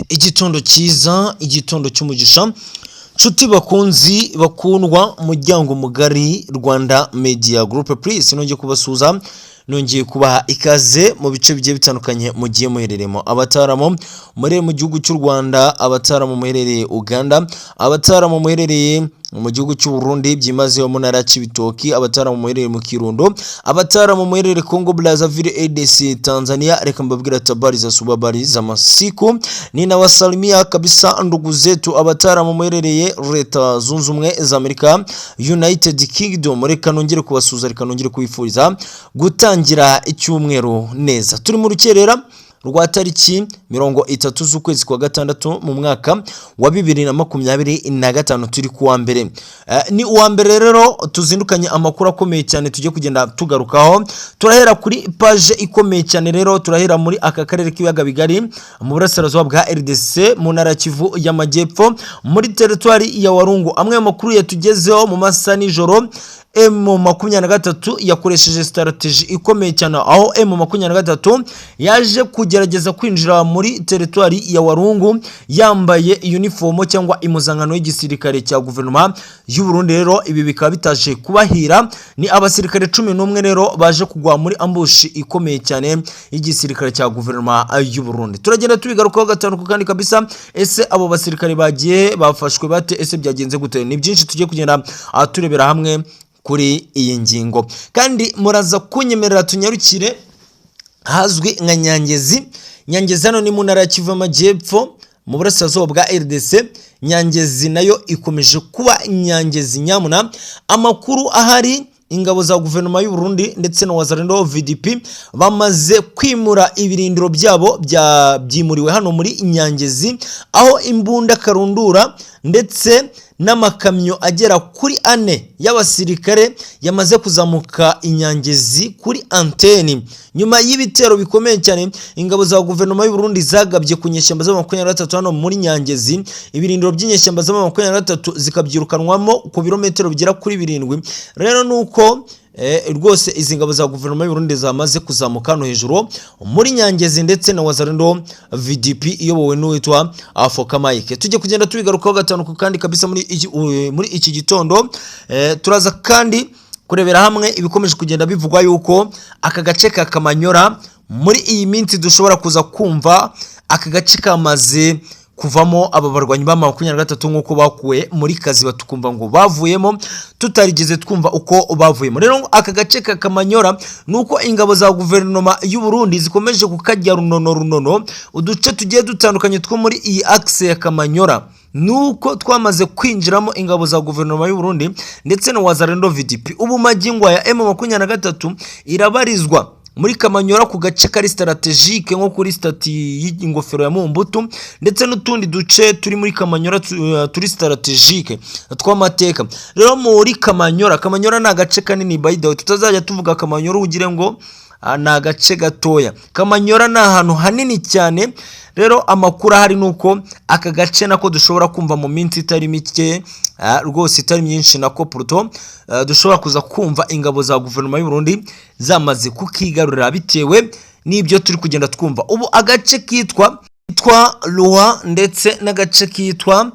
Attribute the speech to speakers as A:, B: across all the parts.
A: igitondo cyiza, igitondo cy'umugisha, nshuti bakunzi bakundwa, muryango mugari Rwanda Media Group, please nongeye kubasuza, nongeye kubaha ikaze mu bice bigiye bitandukanye mugiye muhereremo. Abataramo muri mu gihugu cy'u Rwanda, abataramo muherereye Uganda, abataramo muherereye mu gihugu cy'u Burundi byimazeho mu ntara y'Ibitoki, abataramo muherereye mu Kirundo, abataramo muherereye Congo Brazzaville, ADC Tanzania. Reka mbabwira tabari za subabari za masiku ni na wasalimia kabisa ndugu zetu abataramo muherereye Leta Zunze Ubumwe za Amerika, United Kingdom. Reka nongere kubasuza, reka nongere kubifuriza gutangira icyumweru neza. Turi mu rukerera rwa tariki 30 z'ukwezi kwa gatandatu mu mwaka wa 2025, turi kuwa mbere. Ni uwa mbere rero tuzindukanye amakuru akomeye cyane tugiye kugenda tugarukaho. Turahera kuri page ikomeye cyane rero, turahera muri aka karere k'ibiyaga bigari mu burasirazuba bwa RDC mu ntara Kivu y'Amajyepfo muri territoire ya Warungu. Amwe makuru yatugezeho mu masaha nijoro, M23 yakoresheje strategy ikomeye cyane, aho M23 yaje kugerageza kwinjira muri territoire ya Warungu yambaye uniform cyangwa impuzankano y'igisirikare cya guverinoma y'u Burundi. Rero ibi bikaba bitaje kubahira, ni abasirikare 11 rero baje kugwa muri ambush ikomeye cyane y'igisirikare cya guverinoma y'u Burundi. Turagenda tubigarukaho gatanu kandi kabisa, ese abo basirikare bagiye bafashwe bate, ese byagenze gute? Ni byinshi tugiye kugenda turebera hamwe kuri iyi ngingo, kandi muraza kunyemerera tunyarukire hazwi nka Nyangezi. Nyangezi hano ni mu ntara ya Kivu y'Amajyepfo mu burasirazuba bwa RDC. Nyangezi nayo ikomeje kuba Nyangezi nyamuna. Amakuru ahari, ingabo za guverinoma y'u Burundi ndetse na Wazalendo VDP bamaze kwimura ibirindiro byabo byimuriwe hano muri Nyangezi, aho imbunda karundura ndetse n'amakamyo agera kuri 4 y'abasirikare yamaze kuzamuka Inyangezi kuri anteni nyuma y'ibitero bikomeye cyane ingabo za guverinoma y'u Burundi zagabye ku nyeshyamba z'23 hano muri Nyangezi. Ibirindiro by'inyeshyamba z'23 zikabyirukanwamo ku birometero bigera kuri 7. Rero nuko rwose izi ngabo za guverinoma y'u Burundi zamaze kuzamuka hano hejuru muri Nyangezi ndetse na Wazalendo VDP iyobowe n'uwitwa Afoka Mike. Tujye kugenda tubigarukaho gatanu kandi kabisa muri iki gitondo. Turaza kandi kurebera hamwe ibikomeje kugenda bivugwa yuko aka gace ka Kamanyora muri iyi minsi dushobora kuza kumva aka gace kamaze kuvamo aba barwanyi ba 23 nkuko bakuwe muri kazi batukumva ngo bavuyemo, tutarigeze twumva uko bavuyemo. Rero aka gace ka Kamanyora nuko ingabo za guverinoma y'u Burundi zikomeje kukajya runono uduce tugiye dutandukanye two muri iyi axe ya Kamanyora, nuko twamaze kwinjiramo ingabo za guverinoma y'u Burundi ndetse na Wazalendo VDP. Ubu magingo ya M23 irabarizwa muri Kamanyora ku gace kari strategique nko kuri stati y'ingofero ya Mumbutu ndetse n'utundi duce turi muri Kamanyora turi strategique tw'amateka. Rero muri Kamanyora na gace kanini, by the way tutazajya tuvuga Kamanyora ugire ngo na gace gatoya. Kamanyora na ahantu hanini cyane. Rero amakuru hari nuko aka gace nako dushobora kumva mu minsi itari mike, rwose itari myinshi nako Pluto, dushobora kuza kumva ingabo za guverinoma y'u Burundi zamaze kukigarurira bitewe n'ibyo turi kugenda twumva. Ubu agace kitwa Ruwa ndetse n'agace kitwa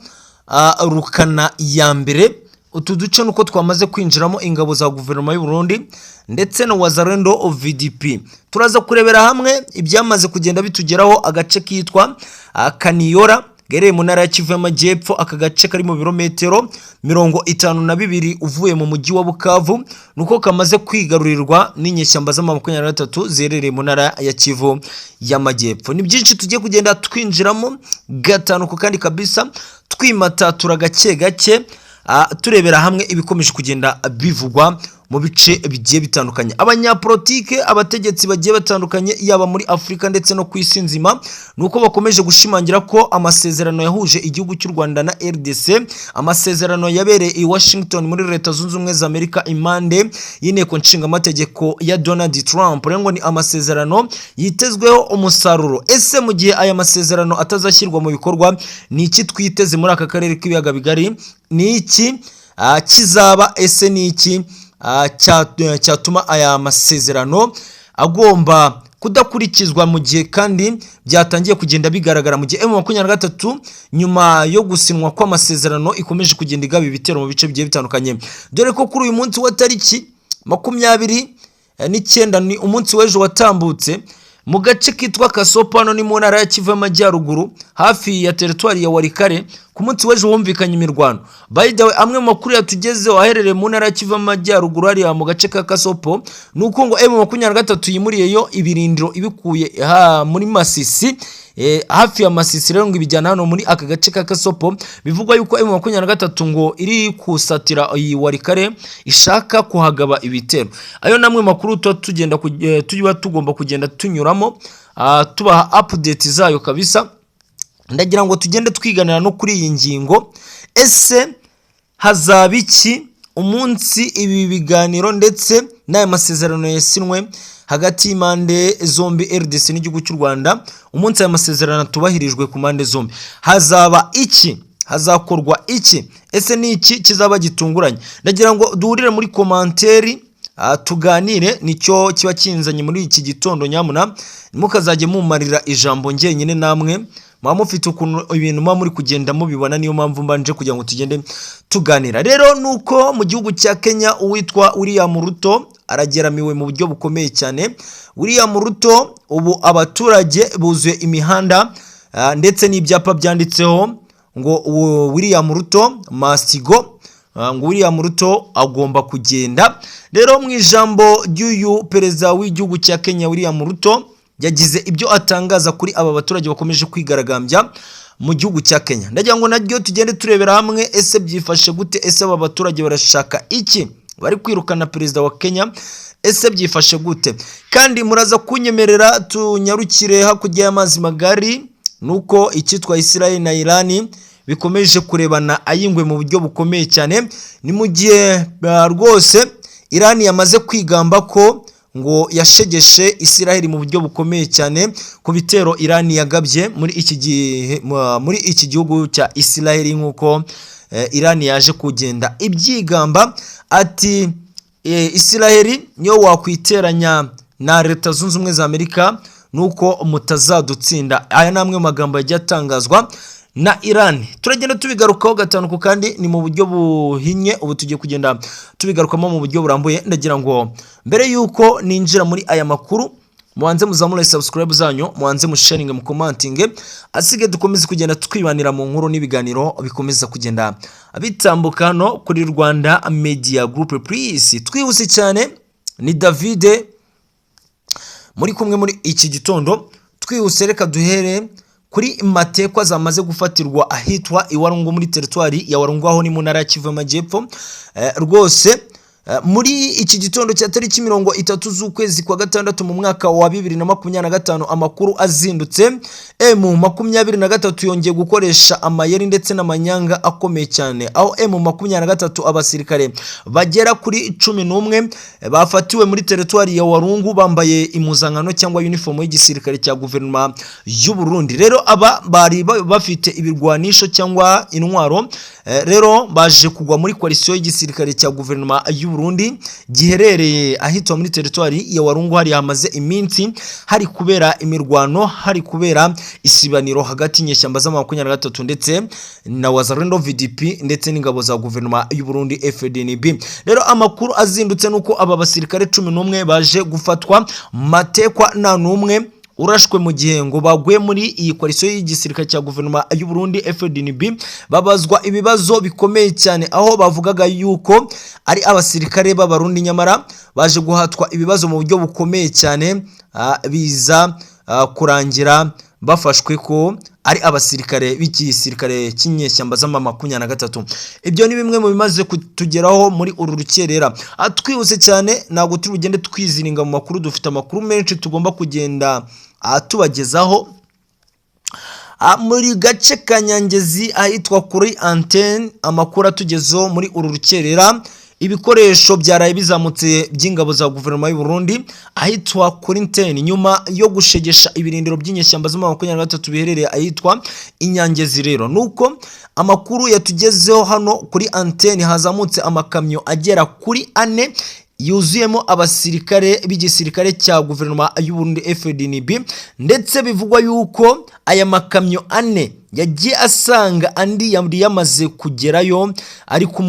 A: Rukana ya mbere, utu duce nuko twamaze kwinjiramo ingabo za guverinoma y'u Burundi ndetse na Wazalendo VDP. Turaza kurebera hamwe ibyamaze kugenda bitugeraho. Agace kitwa Kaniyora gereye mu ntara ya Kivu y'Amajyepfo, aka gace kari mu birometero 52 uvuye mu mujyi wa Bukavu, nuko kamaze kwigarurirwa n'inyeshyamba z'23 zerereye mu ntara ya Kivu y'Amajyepfo. Ni byinshi tugiye kugenda twinjiramo gatanu kandi kabisa, twimatatura gake turebera hamwe ibikomeje kugenda bivugwa mu bice bigiye bitandukanye. Abanyapolitike, abategetsi bagiye batandukanye yaba muri Afrika ndetse no kwisi nzima, nuko bakomeje gushimangira ko amasezerano yahuje igihugu cy'u Rwanda na RDC, amasezerano yabereye i Washington muri Leta Zunze Ubumwe za Amerika impande y'inteko nshinga amategeko ya Donald Trump, rengo ni amasezerano yitezweho umusaruro. Ese mu gihe aya masezerano atazashyirwa mu bikorwa, ni iki twiteze muri aka karere k'ibiyaga bigari? Ni iki kizaba? Ese ni iki cyatuma aya masezerano agomba kudakurikizwa mu gihe kandi byatangiye kugenda bigaragara mu gihe M23 nyuma yo gusinwa kw'amasezerano ikomeje kugenda igaba ibitero mu bice bigiye bitandukanye, dore ko kuri uyu munsi wa tariki 29 ni umunsi w'ejo watambutse mu gace kitwa Kasopo hano ni mu ntara ya Kivu y'Amajyaruguru hafi ya teritwari ya Warikare. Ku munsi w'ejo humvikanye imirwano. By the way, amwe mu makuru yatugezeho aherereye mu ntara ya Kivu y'Amajyaruguru hari mu gace ka Kasopo nuko ngo M23 yimuriyeyo ibirindiro ibikuye muri Masisi, hafi ya Masisi rero ngo ibijyana hano muri aka gace ka Kasopo. Bivugwa yuko M23 ngo iri kusatira iyi Warikare ishaka kuhagaba ibitero. Ayo namwe makuru tuba tugomba kugenda tunyuramo tubaha update zayo kabisa. Ndagira ngo tugende twiganira no kuri iyi ngingo, ese hazaba iki umunsi ibi biganiro ndetse n'aya masezerano yasinwe hagati y'imande zombi RDC n'igihugu cy'u Rwanda, umunsi aya masezerano tubahirijwe ku mande zombi hazaba iki, hazakorwa iki, ese ni iki kizaba gitunguranye? Ndagira ngo duhurire muri komanteri tuganire, nicyo kiba kinzanye muri iki gitondo. Nyamuna mukazajye mumarira ijambo ngenyine namwe mufite ukuntu ibintu muri kugenda mubibona, niyo mpamvu mbanje kugira ngo tugende tuganira. Rero nuko mu gihugu cya Kenya uwitwa William Ruto arageramiwe mu buryo bukomeye cyane. William Ruto ubu abaturage buzuye imihanda ndetse n'ibyapa byanditseho ngo William Ruto must go, ngo William Ruto agomba kugenda. Rero mu ijambo ry'uyu perezida w'igihugu cya Kenya William Ruto yagize ibyo atangaza kuri aba baturage bakomeje kwigaragambya mu gihugu cya Kenya. Ndagira ngo naryo tugende turebera hamwe, ese byifashe gute, ese aba baturage barashaka iki, bari kwirukana perezida wa Kenya, ese byifashe gute? Kandi muraza kunyemerera tunyarukire hakurya y'amazi magari, nuko icyitwa Israel na Iran bikomeje kurebana ayingwe mu buryo bukomeye cyane. Ni mu gihe rwose Iran yamaze kwigamba ko ngo yashegeshe Israel mu buryo bukomeye cyane ku bitero Iran yagabye muri iki gihugu cya Israel, nkuko Iran yaje kugenda ibyigamba ati Israel niyo wakwiteranya na Leta Zunze Ubumwe za Amerika nuko mutazadutsinda. Aya namwe mu magambo yagiye atangazwa na Iran. Turagenda tubigarukaho gatanu kandi ni mu buryo buhinye, ubu tugiye kugenda tubigarukamo mu buryo burambuye. Ndagira ngo mbere yuko ninjira muri aya makuru muanze muzamure subscribe zanyu, muanze musharinge, mu commenting, asige dukomeze kugenda twibanira mu nkuru n'ibiganiro bikomeza kugenda bitambuka no kuri Rwanda Media Group. Please twihuse cyane, ni David muri kumwe muri iki gitondo. Twihuse reka duhere kuri matekwa zamaze gufatirwa ahitwa Iwarungu muri teritwari ya Warungu, aho ni mu ntara ya Kivu y'Amajyepfo. Rwose muri iki gitondo cya tariki 30 z'ukwezi kwa gatandatu mu mwaka wa 2025 amakuru azindutse M23 yongeye gukoresha amayeri ndetse n'amanyanga akomeye cyane, aho M23 abasirikare bagera kuri 11 bafatiwe muri teritwari ya Warungu bambaye impuzankano cyangwa uniform y'igisirikare cya guverinoma y'u Burundi. Rero aba bari bafite ibirwanisho cyangwa intwaro, rero baje kugwa muri coalition y'igisirikare cya guverinoma y'u Burundi giherereye ahitwa muri teritwari ya Warungu. Hari hamaze iminsi hari kubera imirwano, hari kubera isibaniro hagati y'inyeshyamba za 23 ndetse na Wazalendo VDP ndetse n'ingabo za guverinoma y'u Burundi FDNB. Rero amakuru azindutse nuko aba basirikare 11 baje gufatwa matekwa na numwe urashwe mu gihe ngo bagwe muri iyi coalition y'igisirikare cya guverinoma y'u Burundi FDNB. Babazwa ibibazo bikomeye cyane, aho bavugaga yuko ari abasirikare b'abarundi nyamara baje guhatwa ibibazo mu buryo bukomeye cyane, biza kurangira bafashwe ko ari abasirikare b'igisirikare cy'inyeshyamba za 23. Ibyo ni bimwe mu bimaze kutugeraho muri uru rukerera. Twihuse cyane, ntabwo turi bugende twiziringa mu makuru, dufite amakuru menshi tugomba kugenda tubagezaho. Muri gace Kanyangezi ahitwa kuri antenne, amakuru atugezeho muri uru rukerera, ibikoresho byaraye bizamutse by'ingabo za guverinoma y'u Burundi ahitwa kuri antenne nyuma yo gushegesha ibirindiro by'inyeshyamba za 23 biherereye ahitwa Inyangezi. Rero nuko amakuru yatugezeho hano kuri antenne hazamutse amakamyo agera kuri 4 yuzuyemo abasirikare b'igisirikare cya guverinoma y'u Burundi FDNB, ndetse bivugwa yuko aya makamyo ane yagiye asanga andi yari yamaze kugerayo ariko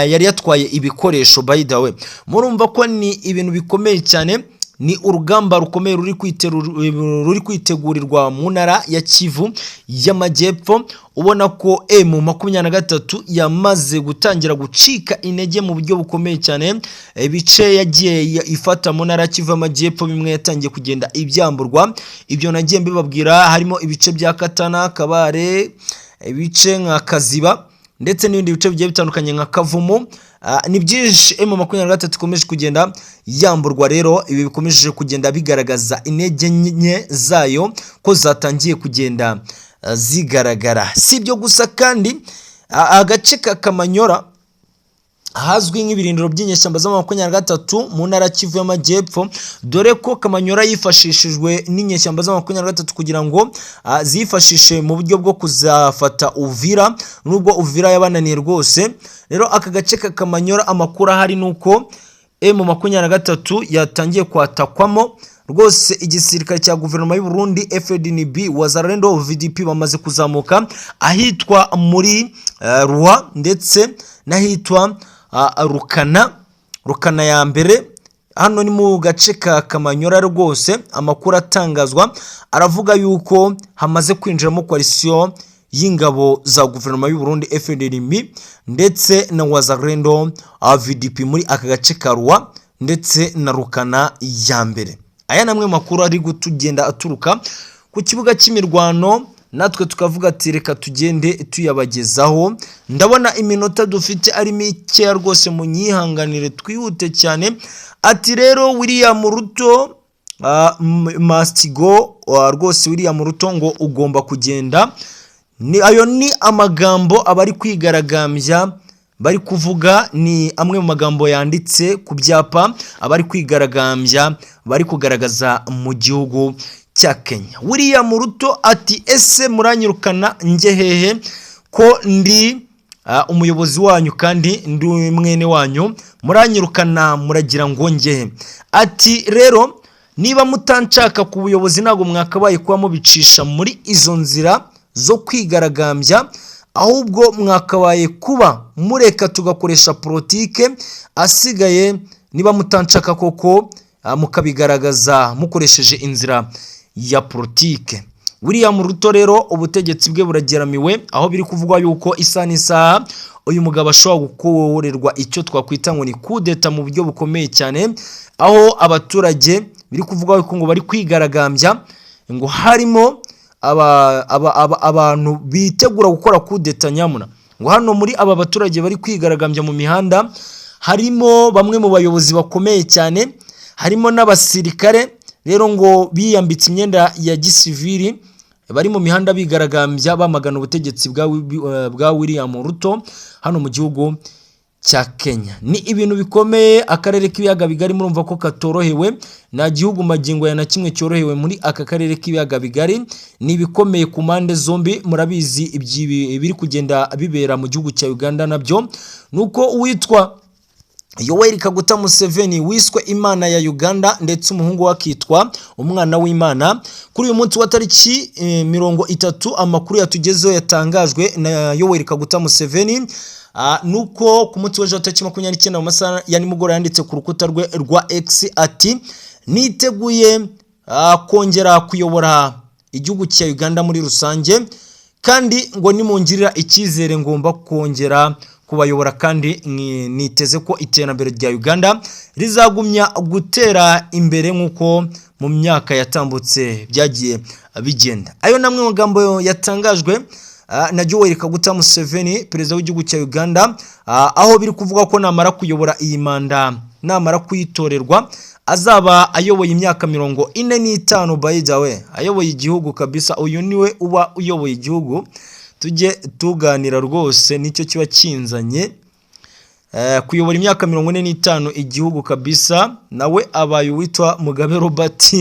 A: yari yatwaye ibikoresho. By the way, murumva ko ni ibintu bikomeye cyane, ni urugamba rukomeye ruri kwitegurirwa mu ntara ya Kivu y'Amajyepfo. Ubona ko M23 yamaze gutangira gucika intege mu buryo bukomeye cyane. Ibice yagiye ifata mu ntara ya Kivu y'Amajyepfo bimwe yatangiye kugenda ibyamburwa. Ibyo nagiye mbibabwira, harimo ibice bya Katana, Kabare, ibice nka Kaziba ndetse n'ibindi bice bigiye bitandukanye nka Kavumu. Ni byinshi M23 ikomeje kugenda yamburwa. Rero ibi bikomeje kugenda bigaragaza intege nke zayo ko zatangiye kugenda zigaragara. Si ibyo gusa kandi agace ka Kamanyora hazwi nk'ibirindiro by'inyeshyamba za M23 mu ntara Kivu y'Amajyepfo, dore ko Kamanyora yifashishijwe n'inyeshyamba za M23 kugira ngo zifashishe mu buryo bwo kuzafata Uvira, nubwo Uvira yabananiye rwose. Rero aka gace ka Kamanyora amakuru ahari nuko M23 yatangiye kwatakwamo rwose. Igisirikare cya guverinoma y'u Burundi FDNB, Wazalendo, VDP bamaze kuzamuka ahitwa muri Rwa ndetse n'ahitwa Rukana ya mbere. Hano ni mu gace ka Kamanyora rwose. Amakuru atangazwa aravuga yuko hamaze kwinjiramo coalition y'ingabo za guverinoma y'u Burundi FDNB ndetse na Wazalendo VDP muri aka gace ka Rwa ndetse na Rukana ya mbere. Aya namwe makuru ari gutugenda aturuka ku kibuga cy'imirwano, natwe tukavuga ati reka tugende tuyabagezaho. Ndabona iminota dufite ari mike rwose, munyihanganire twihute cyane. Ati rero William Ruto Mastigo rwose, William Ruto ngo ugomba kugenda. Ayo ni amagambo abari kwigaragambya bari kuvuga, ni amwe mu magambo yanditse ku byapa abari kwigaragambya bari kugaragaza mu gihugu cya Kenya. William Ruto ati ese muranyirukana nje hehe ko ndi umuyobozi wanyu kandi ndi mwene wanyu, muranyirukana muragira ngo nje? Ati rero niba mutanshaka ku buyobozi ntago mwakabaye kuba mubicisha muri izo nzira zo kwigaragambya, ahubwo mwakabaye kuba mureka tugakoresha politike, asigaye niba mutanshaka koko mukabigaragaza mukoresheje inzira ya politike. William Ruto rero ubutegetsi bwe burageramiwe, aho biri kuvugwa yuko isaha uyu mugabo ashobora gukorerwa icyo twakwita ngo ni kudeta mu buryo bukomeye cyane, aho abaturage biri kuvugwa yuko ngo bari kwigaragambya, ngo harimo abantu bitegura gukora kudeta nyamuna. Ngo hano muri aba baturage bari kwigaragambya mu mihanda harimo bamwe mu bayobozi bakomeye cyane, harimo n'abasirikare. Rero ngo biyambitse imyenda ya gisivili bari mu mihanda bigaragambya bamagana ubutegetsi bwa William Ruto hano mu gihugu cya Kenya. Ni ibintu bikomeye. Akarere k'ibiyaga bigari murumva ko katorohewe, na gihugu magingo ya na kimwe cyorohewe muri aka karere k'ibiyaga bigari. Ni bikomeye ku mande zombi. Murabizi ibiri kugenda bibera mu gihugu cya Uganda nabyo nuko uwitwa Yoweri Kaguta Museveni wiswe Imana ya Uganda ndetse umuhungu wakitwa umwana w'Imana. Kuri uyu munsi wa tariki 30 amakuru yatugezeho yatangajwe na Yoweri Kaguta Museveni, nuko ku munsi w'ejo tariki 29 mu masaha ya nimugoroba yanditse ku rukuta rwe rwa X ati niteguye kongera kuyobora igihugu cya Uganda muri rusange, kandi ngo nimungirira icyizere ngomba kongera kubayobora, kandi niteze ko iterambere rya Uganda rizagumya gutera imbere nkuko mu myaka yatambutse byagiye bigenda. Ayo namwe magambo yatangajwe na Yoweri Kaguta Museveni, perezida w'igihugu cya Uganda, aho biri kuvuga ko namara kuyobora iyi manda, namara kuyitorerwa, azaba ayoboye imyaka 45. By the way, ayoboye igihugu kabisa. Uyu niwe uba uyoboye igihugu. Tujye tuganira rwose, nicyo kiba kinzanye. kuyobora imyaka 45 igihugu kabisa, nawe abaye witwa Mugabe Robert.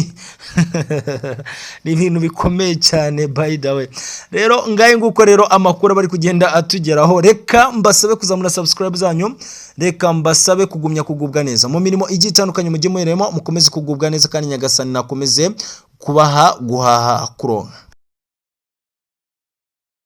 A: Ni ibintu bikomeye cyane by the way. Rero ngaye nguko rero amakuru bari kugenda atugeraho, reka mbasabe kuzamura subscribe zanyu, reka mbasabe kugumya kugubwa neza mu mirimo igitandukanye mu gihe muheremo, mukomeze kugubwa neza kandi Nyagasani nakomeze kubaha guhaha kuronka.